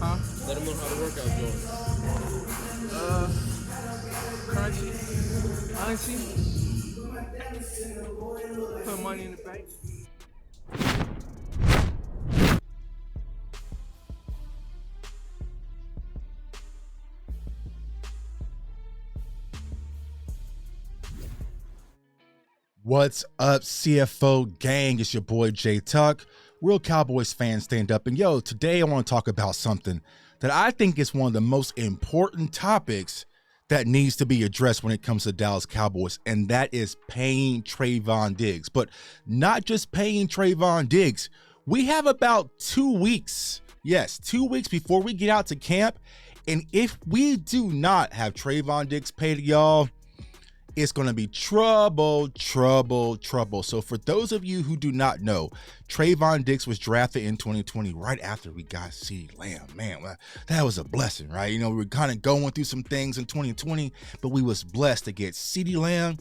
Huh? Let them know how the workout's going. Currency. Honestly, put money in the bank. What's up, CFO gang? It's your boy Jay Tuck. Real Cowboys fans, stand up. And yo, today I want to talk about something that I think is one of the most important topics that needs to be addressed when it comes to Dallas Cowboys, and that is paying Trevon Diggs. But not just paying Trevon Diggs. We have about 2 weeks, yes, 2 weeks before we get out to camp. And if we do not have Trevon Diggs paid, y'all, it's going to be trouble. So for those of you who do not know, Trevon Diggs was drafted in 2020 right after we got CeeDee Lamb. Man, that was a blessing, right? You know, we were kind of going through some things in 2020, but we was blessed to get CeeDee Lamb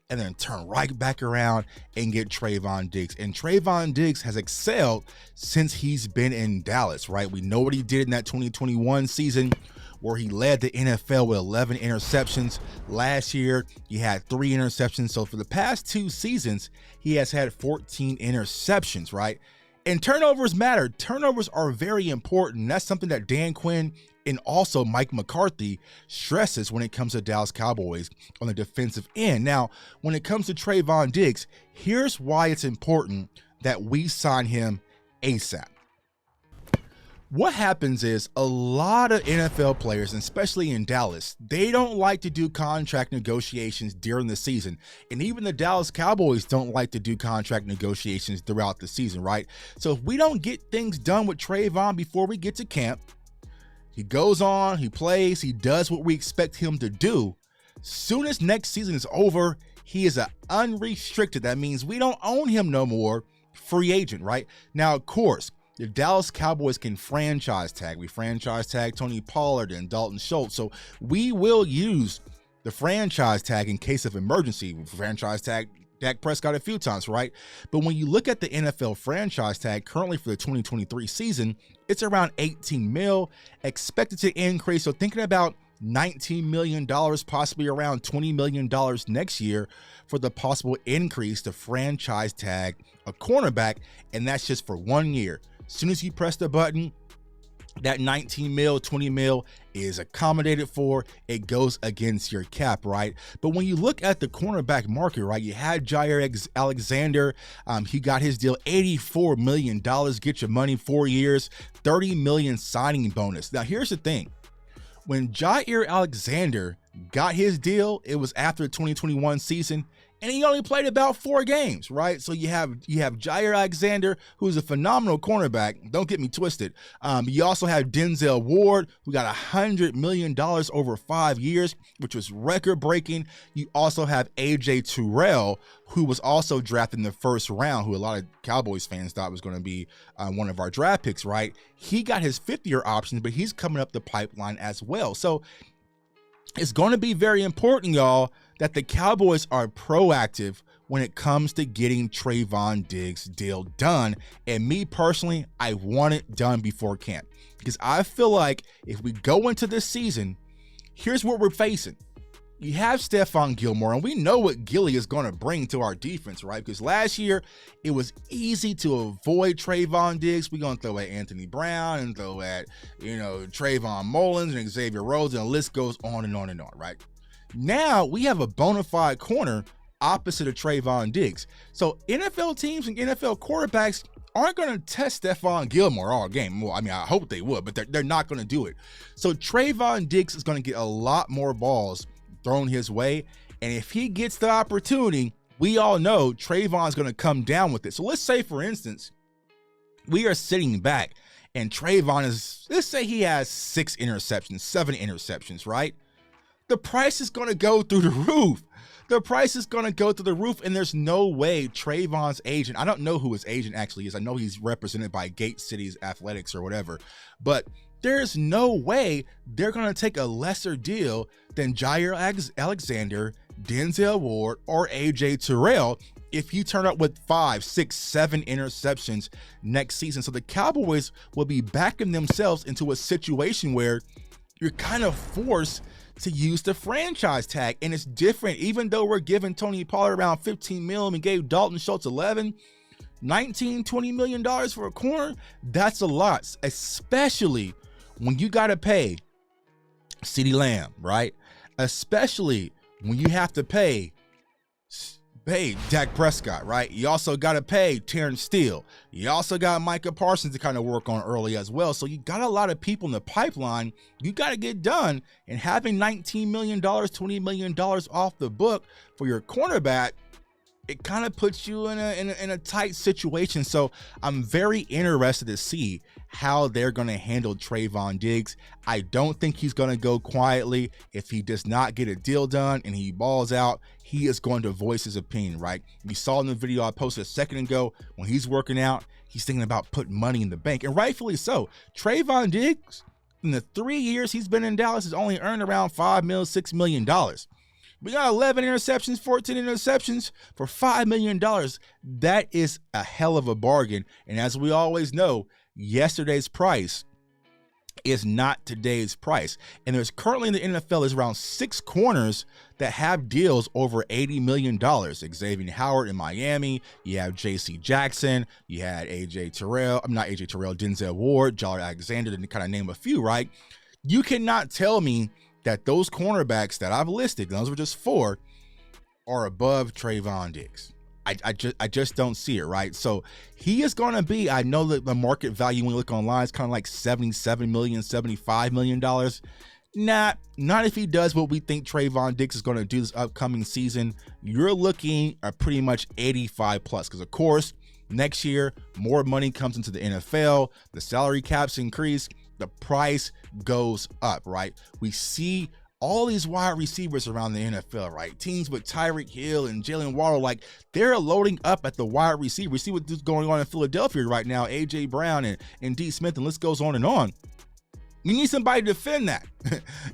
and then turn right back around and get Trevon Diggs. And Trevon Diggs has excelled since he's been in Dallas, right? We know what he did in that 2021 season, where he led the NFL with 11 interceptions. Last year, he had 3 interceptions. So for the past 2 seasons, he has had 14 interceptions, right? And turnovers matter. Turnovers are very important. That's something that Dan Quinn and also Mike McCarthy stresses when it comes to Dallas Cowboys on the defensive end. Now, when it comes to Trevon Diggs, here's why it's important that we sign him ASAP. What happens is a lot of NFL players, especially in Dallas, they don't like to do contract negotiations during the season. And even the Dallas Cowboys don't like to do contract negotiations throughout the season, right? So if we don't get things done with Trevon before we get to camp, he goes on, he plays, he does what we expect him to do. Soon as next season is over, he is an unrestricted. That means we don't own him no more, free agent, right? Now, of course, the Dallas Cowboys can franchise tag. We franchise tag Tony Pollard and Dalton Schultz. So we will use the franchise tag in case of emergency. We franchise tag Dak Prescott a few times, right? But when you look at the NFL franchise tag currently for the 2023 season, it's around 18 mil, expected to increase. So thinking about $19 million, possibly around $20 million next year for the possible increase to franchise tag a cornerback. And that's just for 1 year. As soon as you press the button, that 19 mil, 20 mil is accommodated for. It goes against your cap, right? But when you look at the cornerback market, right, you had Jair Alexander. He got his deal, $84 million. Get your money, 4 years, $30 million signing bonus. Now, here's the thing. When Jair Alexander got his deal, it was after the 2021 season, and he only played about 4 games, right? So you have Jair Alexander, who's a phenomenal cornerback. Don't get me twisted. You also have Denzel Ward, who got $100 million over 5 years, which was record-breaking. You also have A.J. Terrell, who was also drafted in the first round, who a lot of Cowboys fans thought was going to be one of our draft picks, right? He got his 5th-year option, but he's coming up the pipeline as well. So it's going to be very important, y'all, that the Cowboys are proactive when it comes to getting Trevon Diggs' deal done. And me personally, I want it done before camp, because I feel like if we go into this season, here's what we're facing. You have Stephon Gilmore, and we know what Gilly is going to bring to our defense, right? Because last year, it was easy to avoid Trevon Diggs. We're going to throw at Anthony Brown and throw at, Trayvon Mullins and Xavier Rhodes, and the list goes on and on and on, right? Now, we have a bona fide corner opposite of Trevon Diggs. So NFL teams and NFL quarterbacks aren't going to test Stephon Gilmore all game. Well, I mean, I hope they would, but they're not going to do it. So Trevon Diggs is going to get a lot more balls thrown his way, and if he gets the opportunity, we all know Trayvon's going to come down with it. So let's say, for instance, we are sitting back and Trayvon is, let's say he has 6 interceptions, 7 interceptions, right? The price is going to go through the roof. The price is going to go through the roof, and there's no way Trayvon's agent, I don't know who his agent actually is. I know he's represented by Gate Cities Athletics or whatever, but there's no way they're going to take a lesser deal than Jair Alexander, Denzel Ward, or A.J. Terrell if you turn up with 5, 6, 7 interceptions next season. So the Cowboys will be backing themselves into a situation where you're kind of forced to use the franchise tag. And it's different. Even though we're giving Tony Pollard around 15 million and gave Dalton Schultz 11, 19, 20 million dollars for a corner, that's a lot, especially when you got to pay CeeDee Lamb, right? Especially when you have to pay Dak Prescott, right? You also got to pay Terrence Steele. You also got Micah Parsons to kind of work on early as well. So you got a lot of people in the pipeline you got to get done. And having $19 million, $20 million off the book for your cornerback, it kind of puts you in a tight situation. So I'm very interested to see how they're going to handle Trevon Diggs. I don't think he's going to go quietly. If he does not get a deal done and he balls out, he is going to voice his opinion, right? You saw in the video I posted a second ago, when he's working out, he's thinking about putting money in the bank, and rightfully so. Trevon Diggs, in the 3 years he's been in Dallas, has only earned around $5 million, $6 million. We got 11 interceptions, 14 interceptions for $5 million. That is a hell of a bargain. And as we always know, yesterday's price is not today's price. And there's currently in the NFL, there's around 6 corners that have deals over $80 million. Xavier Howard in Miami. You have J.C. Jackson. You had Denzel Ward, Jair Alexander, to kind of name a few, right? You cannot tell me that those cornerbacks that I've listed, those were just 4, are above Trevon Diggs. I just don't see it, right? So he is going to be, I know that the market value when you look online is kind of like $77 million, $75 million. Not if he does what we think Trevon Diggs is going to do this upcoming season. You're looking at pretty much 85 plus, because of course, next year, more money comes into the NFL, the salary caps increase, the price goes up, right? We see all these wide receivers around the NFL, right? Teams with Tyreek Hill and Jalen Waddle, like, they're loading up at the wide receiver. We see what's going on in Philadelphia right now, A.J. Brown and D. Smith, and list goes on and on. You need somebody to defend that.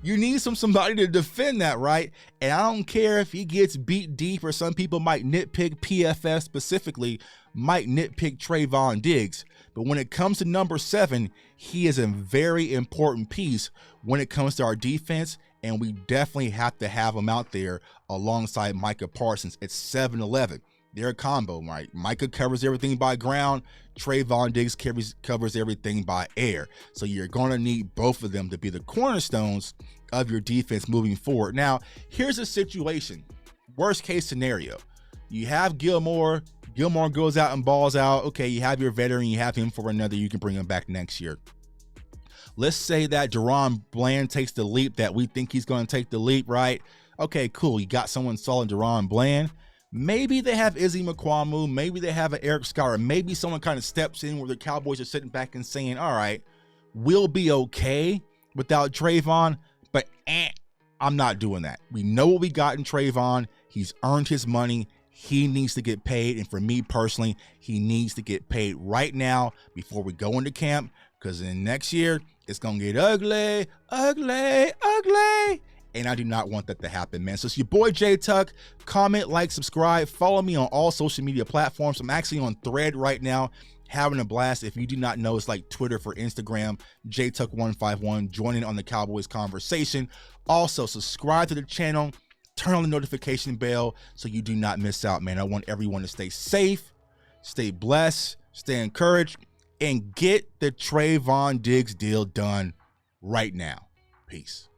You need somebody to defend that, right? And I don't care if he gets beat deep, or some people might nitpick PFF specifically, might nitpick Trevon Diggs. But when it comes to number 7, he is a very important piece when it comes to our defense, and we definitely have to have him out there alongside Micah Parsons at 7-11. They're a combo, right? Micah covers everything by ground. Trevon Diggs covers everything by air. So you're going to need both of them to be the cornerstones of your defense moving forward. Now, here's a situation. Worst case scenario. You have Gilmore. Gilmore goes out and balls out. Okay, you have your veteran. You have him for another. You can bring him back next year. Let's say that Deron Bland takes the leap that we think he's going to take the leap, right? Okay, cool. You got someone solid, Deron Bland. Maybe they have Izzy McQuamu. Maybe they have an Eric Schauer. Maybe someone kind of steps in where the Cowboys are sitting back and saying, all right, we'll be okay without Trevon, but I'm not doing that. We know what we got in Trevon. He's earned his money. He needs to get paid. And for me personally, he needs to get paid right now before we go into camp, because in next year, it's going to get ugly, ugly, ugly. And I do not want that to happen, man. So it's your boy J Tuck. Comment, like, subscribe. Follow me on all social media platforms. I'm actually on Thread right now, having a blast. If you do not know, it's like Twitter for Instagram, JTuck151, joining on the Cowboys conversation. Also, subscribe to the channel. Turn on the notification bell so you do not miss out, man. I want everyone to stay safe, stay blessed, stay encouraged, and get the Trevon Diggs deal done right now. Peace.